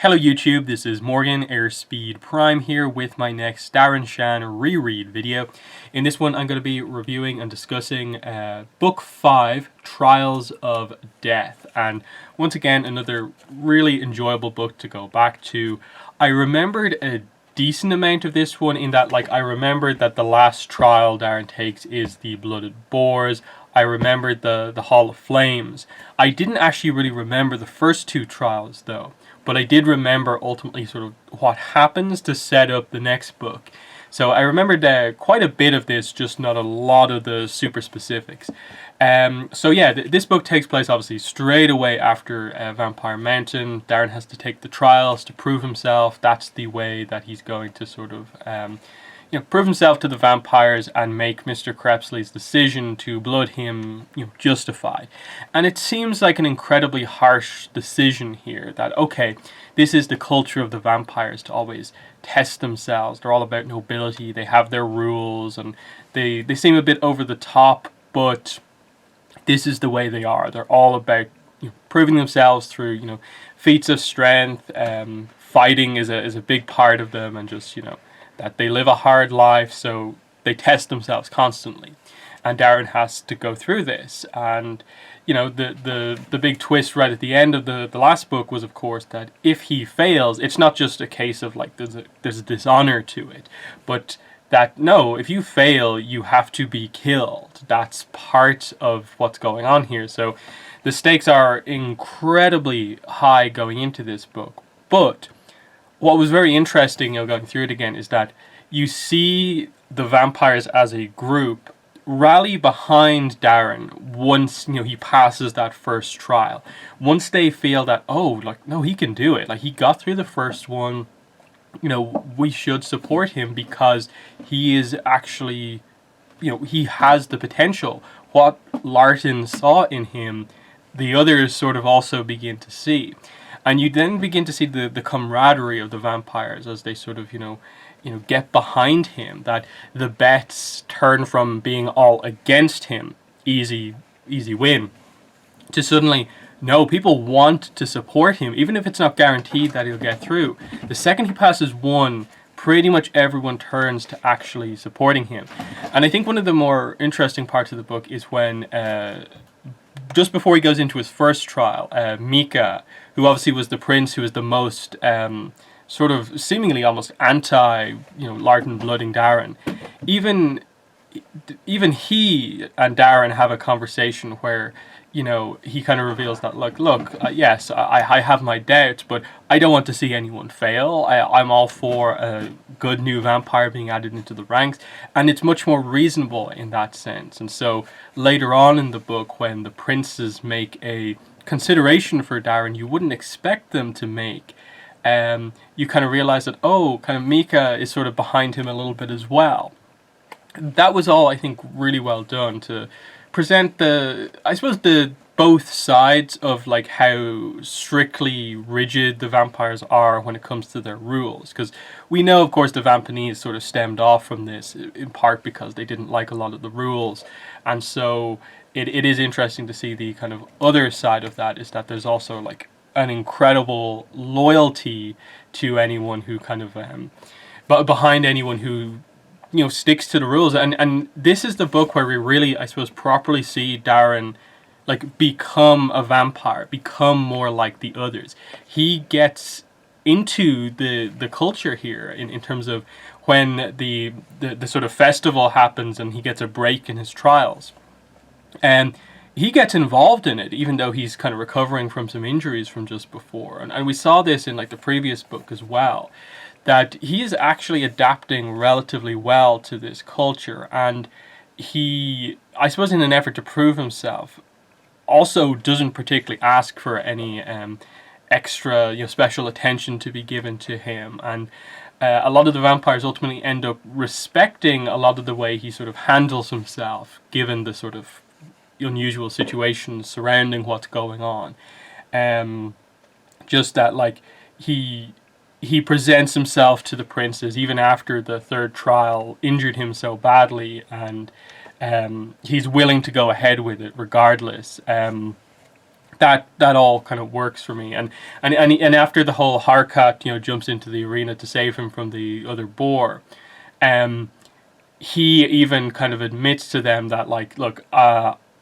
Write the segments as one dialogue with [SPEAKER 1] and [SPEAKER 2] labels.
[SPEAKER 1] Hello YouTube, this is Morgan Airspeed Prime here with my next Darren Shan reread video. In this one I'm going to be reviewing and discussing Book 5, Trials of Death. And once again, another really enjoyable book to go back to. I remembered a decent amount of this one in that, I remembered that the last trial Darren takes is the Blooded Boars. I remembered the Hall of Flames. I didn't actually really remember the first two trials though. But I did remember ultimately sort of what happens to set up the next book. So I remembered quite a bit of this, just not a lot of the super specifics. So yeah, this book takes place obviously straight away after Vampire Mountain. Darren has to take the trials to prove himself. That's the way that he's going to sort of prove himself to the vampires and make Mr. Crepsley's decision to blood him, justified. And it seems like an incredibly harsh decision here that, okay, this is the culture of the vampires to always test themselves. They're all about nobility. They have their rules and they seem a bit over the top, but this is the way they are. They're all about proving themselves through, feats of strength. Fighting is a big part of them, and just, that they live a hard life, so they test themselves constantly. And Darren has to go through this. And, the big twist right at the end of the last book was, of course, that if he fails, it's not just a case of, there's a dishonor to it, but that, no, if you fail, you have to be killed. That's part of what's going on here. So the stakes are incredibly high going into this book. But what was very interesting, going through it again, is that you see the vampires as a group rally behind Darren once, he passes that first trial. Once they feel that, no, he can do it. He got through the first one. We should support him because he is actually, he has the potential. What Larton saw in him, the others sort of also begin to see. And you then begin to see the camaraderie of the vampires as they sort of, get behind him. That the bets turn from being all against him, easy win, to suddenly, no, people want to support him, even if it's not guaranteed that he'll get through. The second he passes one, pretty much everyone turns to actually supporting him. And I think one of the more interesting parts of the book is when just before he goes into his first trial, Mika, who obviously was the prince who was the most sort of seemingly almost anti, Larton blooding Darren, even he and Darren have a conversation where, he kind of reveals that, look, yes, I have my doubts, but I don't want to see anyone fail. I'm all for a good new vampire being added into the ranks, and it's much more reasonable in that sense. And so later on in the book, when the princes make a consideration for Darren you wouldn't expect them to make, you kind of realize that, Mika is sort of behind him a little bit as well. That was all, I think, really well done to present the both sides of how strictly rigid the vampires are when it comes to their rules, because we know, of course, the Vampinese sort of stemmed off from this in part because they didn't like a lot of the rules. And so it is interesting to see the kind of other side of that, is that there's also an incredible loyalty to anyone who kind of but behind anyone who sticks to the rules. And this is the book where we really, I suppose, properly see Darren become a vampire, become more like the others. He gets into the culture here in terms of when the sort of festival happens and he gets a break in his trials. And he gets involved in it, even though he's kind of recovering from some injuries from just before. And we saw this in the previous book as well, that he is actually adapting relatively well to this culture. And he, I suppose in an effort to prove himself, also doesn't particularly ask for any extra, special attention to be given to him. And a lot of the vampires ultimately end up respecting a lot of the way he sort of handles himself, given the sort of unusual situations surrounding what's going on. Just that, he presents himself to the princes even after the third trial injured him so badly, and he's willing to go ahead with it regardless. that all kind of works for me. And after the whole Harkat, jumps into the arena to save him from the other boar, he even kind of admits to them that, like, look,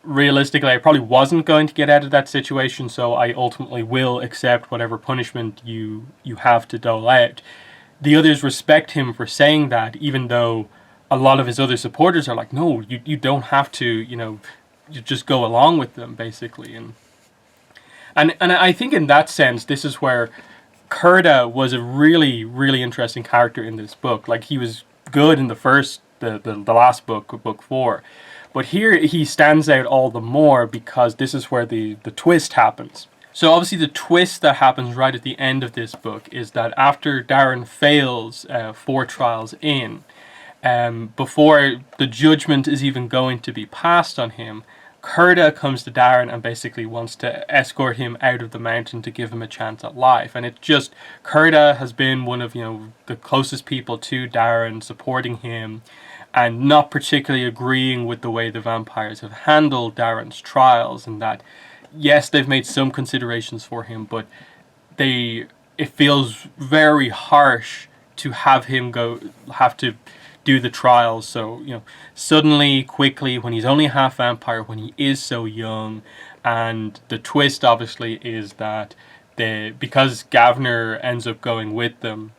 [SPEAKER 1] realistically, I probably wasn't going to get out of that situation, so I ultimately will accept whatever punishment you have to dole out. The others respect him for saying that, even though a lot of his other supporters are like, no, you don't have to, you just go along with them, basically. And I think in that sense, this is where Kurda was a really, really interesting character in this book. Like, he was good in the last book, book 4. But here he stands out all the more because this is where the twist happens. So obviously the twist that happens right at the end of this book is that after Darren fails 4 trials in, before the judgment is even going to be passed on him, Kurda comes to Darren and basically wants to escort him out of the mountain to give him a chance at life. And Kurda has been one of, the closest people to Darren, supporting him and not particularly agreeing with the way the vampires have handled Darren's trials, and that, yes, they've made some considerations for him, but it feels very harsh to have him have to do the trials so suddenly, quickly, when he's only half vampire, when he is so young. And the twist obviously is that because Gavner ends up going with them,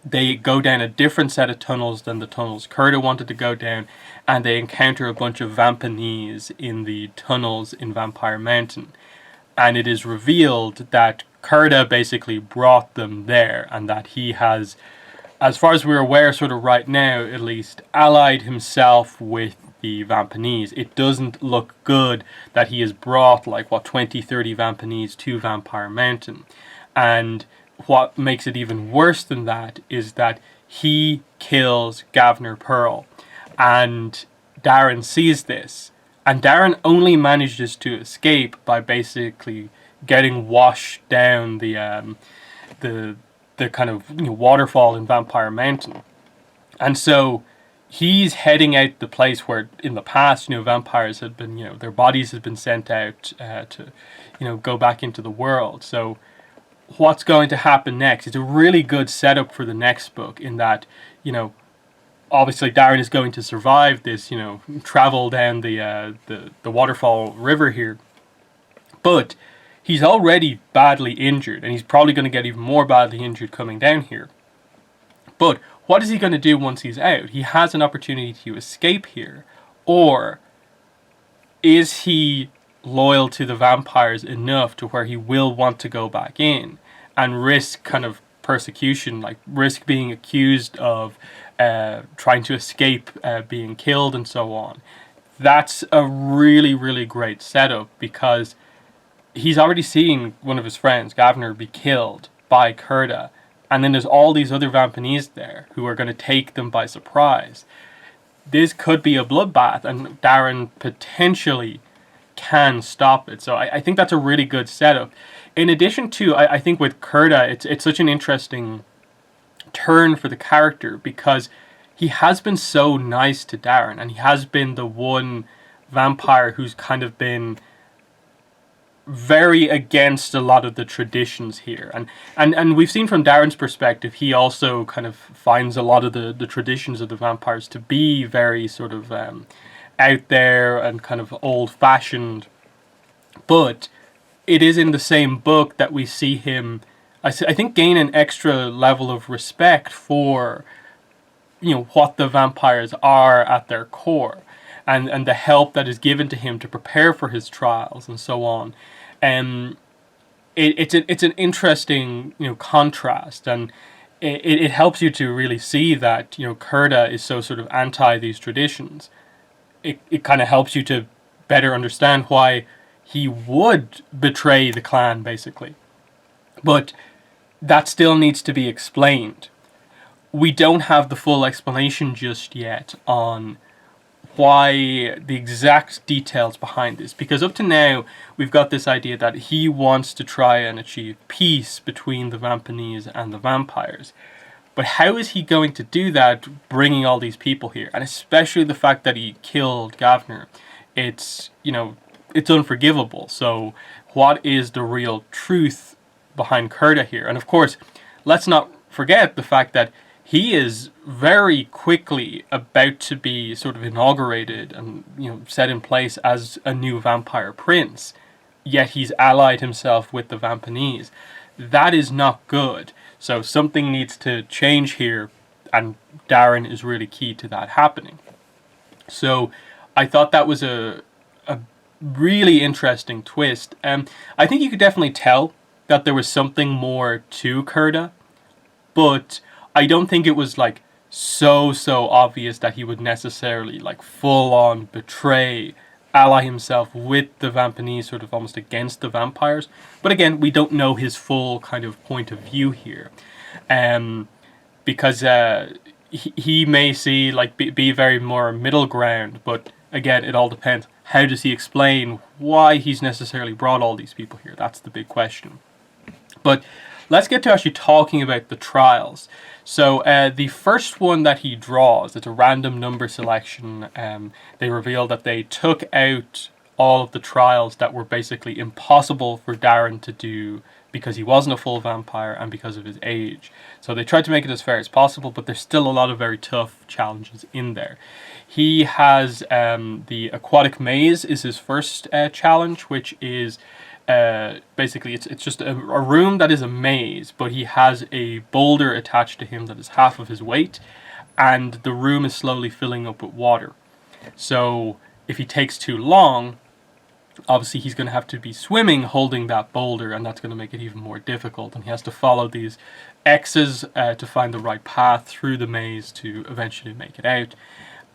[SPEAKER 1] they go down a different set of tunnels than the tunnels Kurda wanted to go down, and they encounter a bunch of Vampanese in the tunnels in Vampire Mountain. And it is revealed that Kurda basically brought them there, and that he has, as far as we're aware, sort of right now at least, allied himself with the Vampanese. It doesn't look good that he has brought 20, 30 Vampanese to Vampire Mountain. And what makes it even worse than that is that he kills Gavner Pearl. And Darren sees this. And Darren only manages to escape by basically getting washed down the kind of waterfall in Vampire Mountain. And so he's heading out the place where in the past, vampires had been, their bodies had been sent out to, go back into the world. So what's going to happen next? It's a really good setup for the next book, in that, obviously Darren is going to survive this, travel down the waterfall river here. But he's already badly injured, and he's probably going to get even more badly injured coming down here. But what is he going to do once he's out? He has an opportunity to escape here. Or is he loyal to the vampires enough to where he will want to go back in and risk kind of persecution, risk being accused of trying to escape being killed and so on? That's a really, really great setup, because he's already seen one of his friends, Gavner, be killed by Kurda. And then there's all these other Vampanese there who are going to take them by surprise. This could be a bloodbath, and Darren potentially can stop it. So I think that's a really good setup. In addition to, I think with Kurda, it's such an interesting turn for the character, because he has been so nice to Darren, and he has been the one vampire who's kind of been very against a lot of the traditions here. And we've seen from Darren's perspective, he also kind of finds a lot of the traditions of the vampires to be very sort of out there and kind of old-fashioned. But it is in the same book that we see him, I think, gain an extra level of respect for, what the vampires are at their core, and the help that is given to him to prepare for his trials and so on. It's an interesting contrast, and it helps you to really see that Kurda is so sort of anti these traditions. It kind of helps you to better understand why he would betray the clan, basically. But that still needs to be explained. We don't have the full explanation just yet on why, the exact details behind this, because up to now we've got this idea that he wants to try and achieve peace between the Vampanese and the vampires. But how is he going to do that, bringing all these people here? And especially the fact that he killed Gavner. It's unforgivable. So what is the real truth behind Kurta here. And of course, let's not forget the fact that he is very quickly about to be sort of inaugurated and, you know, set in place as a new vampire prince, yet he's allied himself with the Vampanese. That is not good. So something needs to change here, and Darren is really key to that happening. So I thought that was a really interesting twist. I think you could definitely tell that there was something more to Kurta, but I don't think it was like so obvious that he would necessarily like full on betray, ally himself with the Vampanese, sort of almost against the vampires. But again, we don't know his full kind of point of view here, because he may see like be very more middle ground. But again, it all depends. How does he explain why he's necessarily brought all these people here? That's the big question. But let's get to actually talking about the trials. So the first one that he draws, it's a random number selection. They reveal that they took out all of the trials that were basically impossible for Darren to do because he wasn't a full vampire and because of his age. So they tried to make it as fair as possible, but there's still a lot of very tough challenges in there. He has the Aquatic Maze is his first challenge, which is basically it's just a room that is a maze, but he has a boulder attached to him that is half of his weight, and the room is slowly filling up with water. So if he takes too long, obviously he's going to have to be swimming holding that boulder, and that's going to make it even more difficult, and he has to follow these X's to find the right path through the maze to eventually make it out.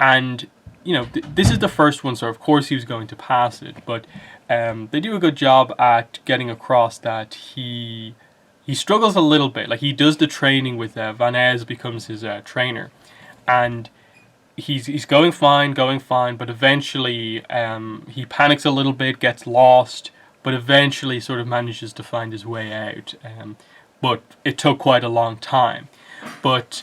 [SPEAKER 1] And you know, this is the first one, so of course he was going to pass it, but they do a good job at getting across that he struggles a little bit. Like, he does the training with Vanez becomes his trainer, and he's going fine, but eventually he panics a little bit, gets lost, but eventually sort of manages to find his way out. But it took quite a long time. But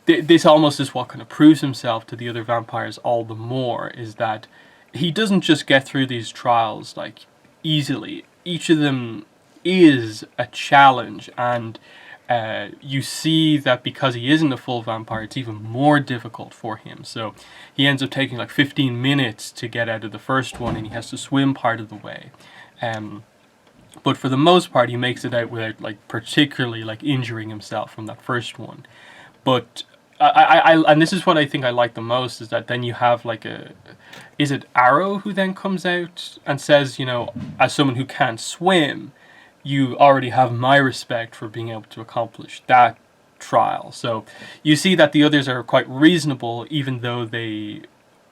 [SPEAKER 1] this almost is what kind of proves himself to the other vampires all the more, is that he doesn't just get through these trials like easily. Each of them is a challenge, and you see that because he isn't a full vampire, it's even more difficult for him. So he ends up taking like 15 minutes to get out of the first one, and he has to swim part of the way. But for the most part, he makes it out without like particularly like injuring himself from that first one. But I and this is what I think I like the most, is that then you have like is it Arrow who then comes out and says, you know, as someone who can't swim, you already have my respect for being able to accomplish that trial. So you see that the others are quite reasonable, even though they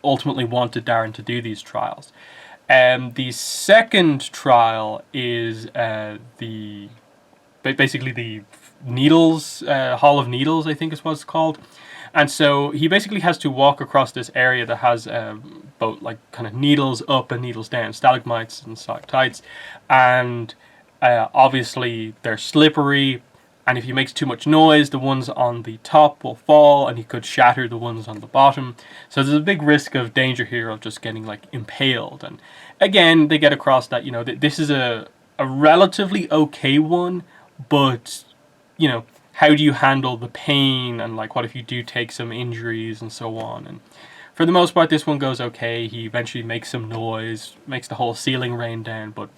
[SPEAKER 1] ultimately wanted Darren to do these trials. The second trial is basically the Needles, Hall of Needles, I think is what it's called. And so he basically has to walk across this area that has both like kind of needles up and needles down, stalagmites and stalactites, and obviously they're slippery, and if he makes too much noise, the ones on the top will fall, and he could shatter the ones on the bottom. So there's a big risk of danger here of just getting like impaled. And again, they get across that, you know, this is a relatively okay one, but you know, how do you handle the pain, and like what if you do take some injuries and so on. And for the most part, this one goes okay. He eventually makes some noise, makes the whole ceiling rain down, but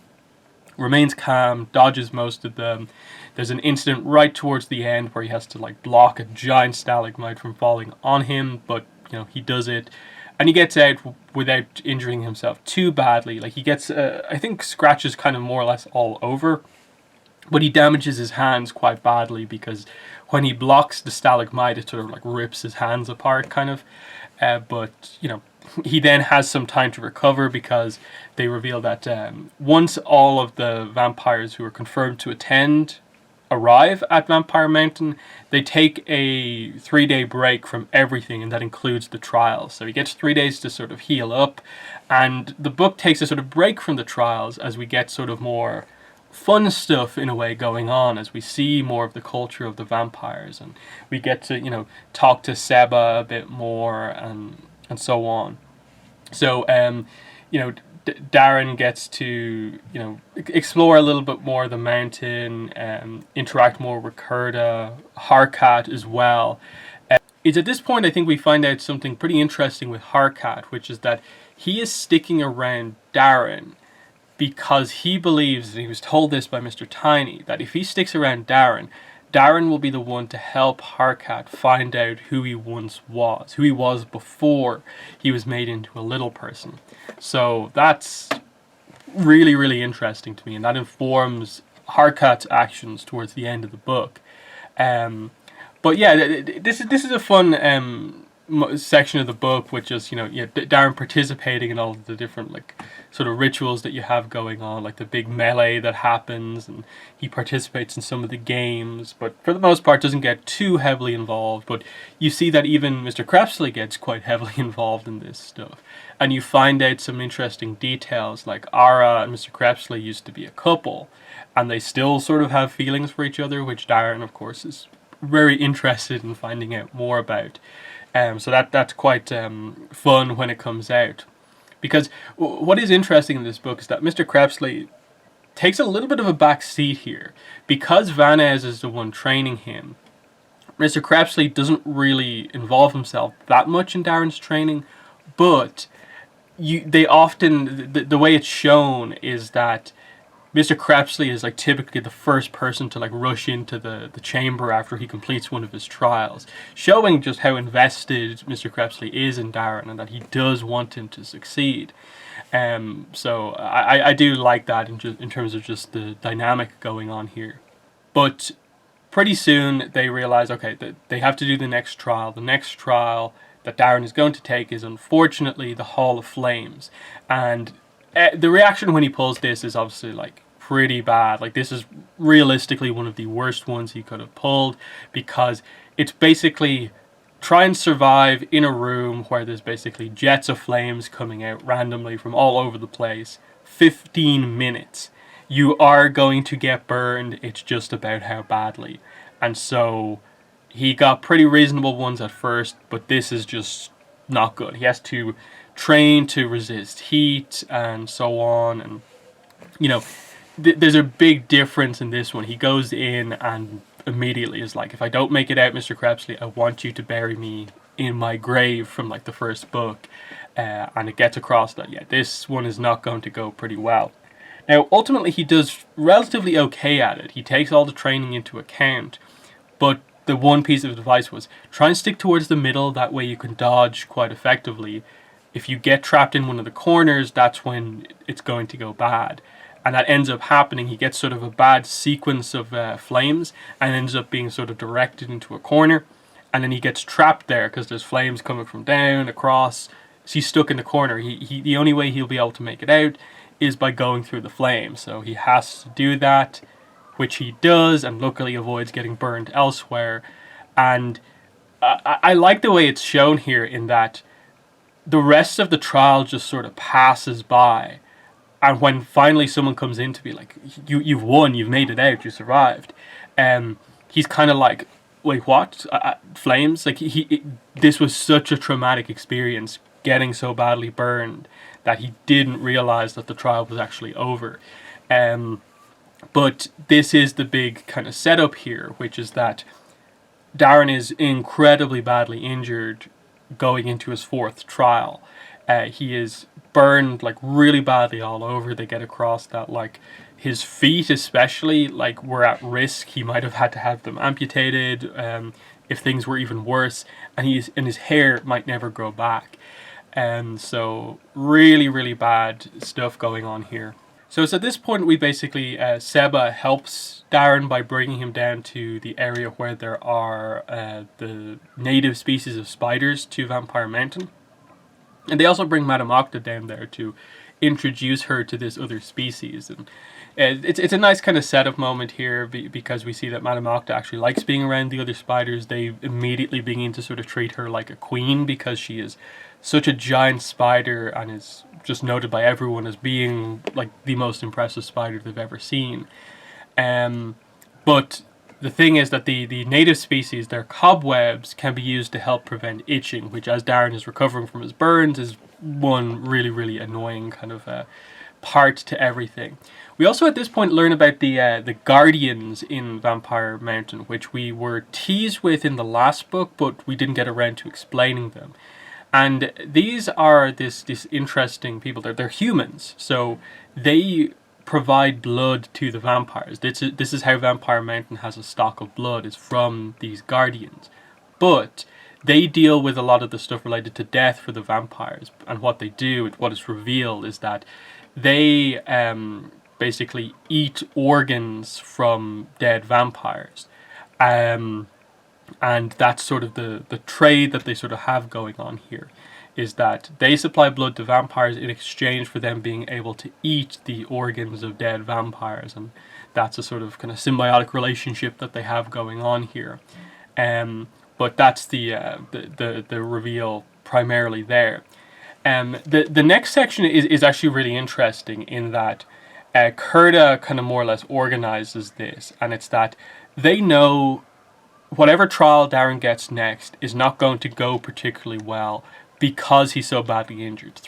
[SPEAKER 1] remains calm, dodges most of them. There's an incident right towards the end where he has to like block a giant stalagmite from falling on him, but you know, he does it, and he gets out without injuring himself too badly. Like, he gets I think scratches kind of more or less all over, but he damages his hands quite badly, because when he blocks the stalagmite, it sort of like rips his hands apart kind of. But you know, he then has some time to recover, because they reveal that once all of the vampires who are confirmed to attend arrive at Vampire Mountain, they take a 3-day break from everything, and that includes the trials. So he gets 3 days to sort of heal up, and the book takes a sort of break from the trials as we get sort of more fun stuff in a way going on, as we see more of the culture of the vampires, and we get to, you know, talk to Seba a bit more and so on. So you know, Darren gets to, you know, explore a little bit more of the mountain, interact more with Kurta, Harkat as well. It's at this point I think we find out something pretty interesting with Harkat, which is that he is sticking around Darren because he believes, and he was told this by Mr. Tiny, that if he sticks around Darren, Darren will be the one to help Harkat find out who he once was, who he was before he was made into a little person. So that's really, really interesting to me, and that informs Harkat's actions towards the end of the book. But yeah, this is a fun section of the book, which is, you know, Darren participating in all of the different like sort of rituals that you have going on, like the big melee that happens, and he participates in some of the games, but for the most part doesn't get too heavily involved. But you see that even Mr. Crepsley gets quite heavily involved in this stuff, and you find out some interesting details, like Ara and Mr. Crepsley used to be a couple, and they still sort of have feelings for each other, which Darren, of course, is very interested in finding out more about. So that's quite fun when it comes out. Because what is interesting in this book is that Mr. Crepsley takes a little bit of a back seat here. Because Vanez is the one training him, Mr. Crepsley doesn't really involve himself that much in Darren's training, but they often, the way it's shown is that Mr. Crepsley is like typically the first person to like rush into the chamber after he completes one of his trials, showing just how invested Mr. Crepsley is in Darren and that he does want him to succeed. So I do like that in terms of just the dynamic going on here. But pretty soon they realize, okay, that they have to do the next trial. The next trial that Darren is going to take is unfortunately the Hall of Flames, and the reaction when he pulls this is obviously like pretty bad. Like, this is realistically one of the worst ones he could have pulled, because it's basically try and survive in a room where there's basically jets of flames coming out randomly from all over the place. 15 minutes. You are going to get burned. It's just about how badly. And so he got pretty reasonable ones at first, but this is just not good. He has to train to resist heat and so on, and you know, there's a big difference in this one. He goes in and immediately is like, if I don't make it out, Mr. Crepsley, I want you to bury me in my grave, from like the first book, and it gets across that this one is not going to go pretty well. Now ultimately he does relatively okay at it. He takes all the training into account, but the one piece of advice was try and stick towards the middle, that way you can dodge quite effectively. If you get trapped in one of the corners, that's when it's going to go bad. And that ends up happening. He gets sort of a bad sequence of flames and ends up being sort of directed into a corner. And then he gets trapped there because there's flames coming from down, across. So he's stuck in the corner. The only way he'll be able to make it out is by going through the flames. So he has to do that, which he does, and luckily avoids getting burned elsewhere. And I like the way it's shown here, in that the rest of the trial just sort of passes by, and when finally someone comes in to be like, you've won, you've made it out, you survived, he's kind of like, wait, what? Flames? Like, this was such a traumatic experience, getting so badly burned, that he didn't realize that the trial was actually over. But this is the big kind of setup here, which is that Darren is incredibly badly injured going into his fourth trial. He is burned like really badly all over. They get across that like his feet especially like were at risk. He might have had to have them amputated if things were even worse, and his hair might never grow back. So really, really bad stuff going on here. So it's at this point we basically, Seba helps Darren by bringing him down to the area where there are the native species of spiders to Vampire Mountain. And they also bring Madame Octa down there to introduce her to this other species. And it's a nice kind of setup moment here, because we see that Madame Octa actually likes being around the other spiders. They immediately begin to sort of treat her like a queen, because she is such a giant spider and is just noted by everyone as being like the most impressive spider they've ever seen. But the thing is that the native species, their cobwebs, can be used to help prevent itching, which, as Darren is recovering from his burns, is one really, really annoying kind of part to everything. We also at this point learn about the guardians in Vampire Mountain, which we were teased with in the last book, but we didn't get around to explaining them. And these are this interesting people. They're humans, so they provide blood to the vampires. This is how Vampire Mountain has a stock of blood, is from these guardians. But they deal with a lot of the stuff related to death for the vampires. And what they do, what is revealed, is that they basically eat organs from dead vampires. And that's sort of the trade that they sort of have going on here, is that they supply blood to vampires in exchange for them being able to eat the organs of dead vampires, and that's a sort of kind of symbiotic relationship that they have going on here. But that's the reveal primarily there. The next section is actually really interesting in that Kurta kind of more or less organizes this, and it's that they know whatever trial Darren gets next is not going to go particularly well because he's so badly injured.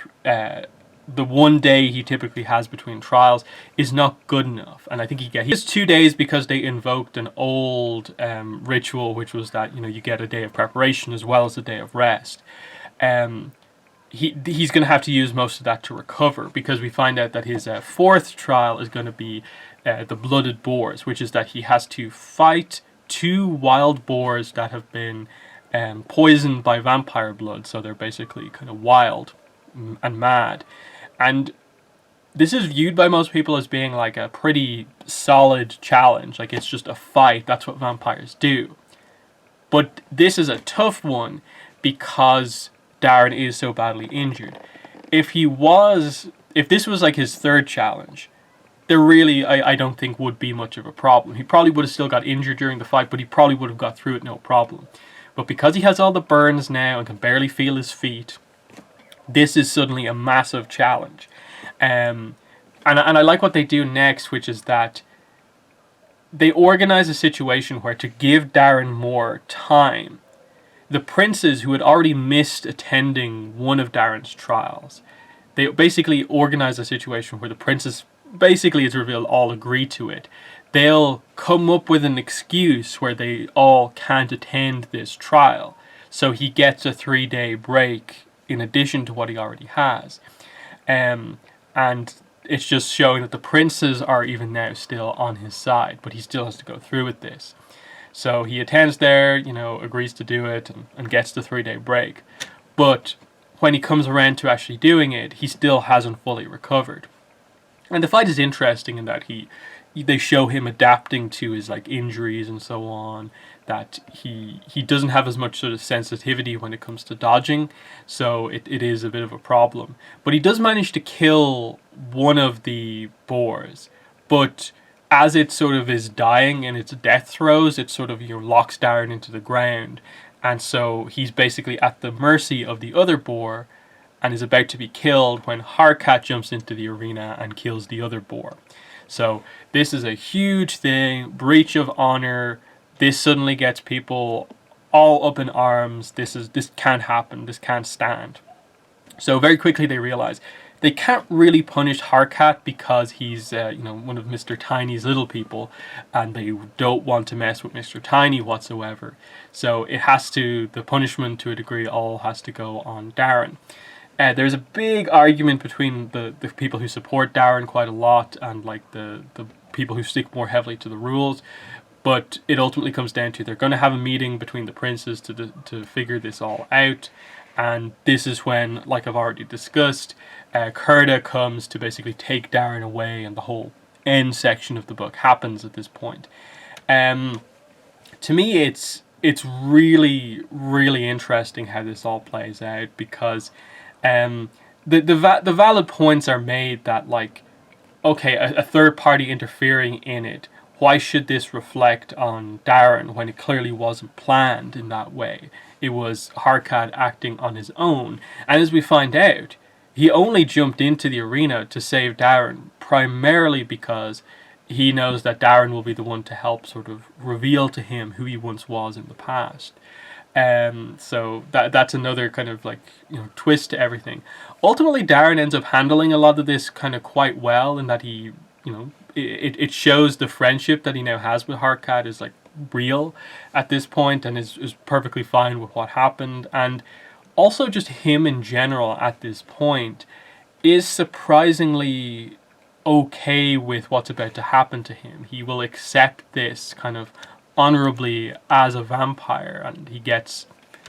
[SPEAKER 1] The one day he typically has between trials is not good enough, and I think he gets 2 days because they invoked an old ritual, which was that you get a day of preparation as well as a day of rest. He's going to have to use most of that to recover, because we find out that his fourth trial is going to be the blooded boars, which is that he has to fight 2 wild boars that have been poisoned by vampire blood, so they're basically kind of wild and mad. And this is viewed by most people as being like a pretty solid challenge, like it's just a fight, that's what vampires do. But this is a tough one because Darren is so badly injured. If this was like his third challenge, there really, I don't think, would be much of a problem. He probably would have still got injured during the fight, but he probably would have got through it no problem. But because he has all the burns now and can barely feel his feet, this is suddenly a massive challenge. And I like what they do next, which is that they organize a situation where, to give Darren more time, the princes who had already missed attending one of Darren's trials, they basically organize a situation where the princes, basically it's revealed, all agree to it. They'll come up with an excuse where they all can't attend this trial, so he gets a 3-day break in addition to what he already has. And it's just showing that the princes are even now still on his side, but he still has to go through with this. So he attends there, agrees to do it, and gets the 3-day break. But when he comes around to actually doing it, he still hasn't fully recovered. And the fight is interesting in that they show him adapting to his injuries and so on, that he doesn't have as much sort of sensitivity when it comes to dodging, so it is a bit of a problem. But he does manage to kill one of the boars, but as it sort of is dying in its death throes, it sort of locks Darren into the ground, and so he's basically at the mercy of the other boar and is about to be killed when Harkat jumps into the arena and kills the other boar. So this is a huge thing, breach of honor. This suddenly gets people all up in arms. This can't happen. This can't stand. So very quickly they realize they can't really punish Harkat because he's one of Mr. Tiny's little people, and they don't want to mess with Mr. Tiny whatsoever. So the punishment to a degree all has to go on Darren. There's a big argument between the people who support Darren quite a lot and the people who stick more heavily to the rules. But it ultimately comes down to they're going to have a meeting between the princes to figure this all out. And this is when, like I've already discussed, Kurta comes to basically take Darren away, and the whole end section of the book happens at this point. To me, it's really, really interesting how this all plays out, because the valid points are made that, okay, a third party interfering in it, why should this reflect on Darren when it clearly wasn't planned in that way? It was Harkat acting on his own. And as we find out, he only jumped into the arena to save Darren primarily because he knows that Darren will be the one to help sort of reveal to him who he once was in the past. So that's another kind of like, you know, twist to everything. Ultimately, Darren ends up handling a lot of this kind of quite well, in that he, you know, it shows the friendship that he now has with Hardcat is like real at this point, and is perfectly fine with what happened. And also just him in general at this point is surprisingly okay with what's about to happen to him. He will accept this kind of honorably as a vampire, and he gets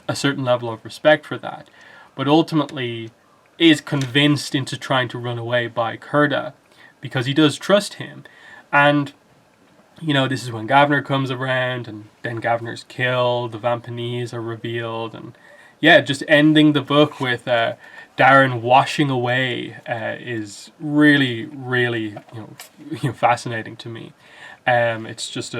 [SPEAKER 1] a certain level of respect for that, but ultimately is convinced into trying to run away by Kurda because he does trust him. And you know, this is when Gavner comes around, and then Gavner's killed, the Vampanese are revealed, and yeah, just ending the book with Darren washing away is really, really, you know, fascinating to me. It's just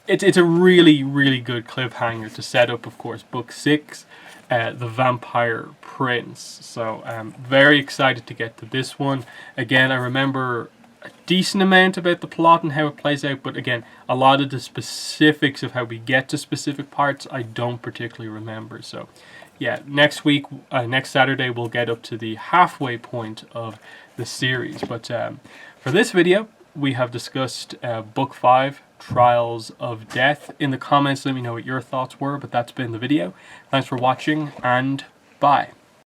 [SPEAKER 1] it's a really, really good cliffhanger to set up, of course, book 6, The Vampire Prince. So I'm very excited to get to this one. Again, I remember a decent amount about the plot and how it plays out, but again, a lot of the specifics of how we get to specific parts I don't particularly remember. So yeah, next week, next Saturday, we'll get up to the halfway point of the series. But for this video, we have discussed book 5, Trials of Death. In the comments, let me know what your thoughts were, but that's been the video. Thanks for watching, and bye.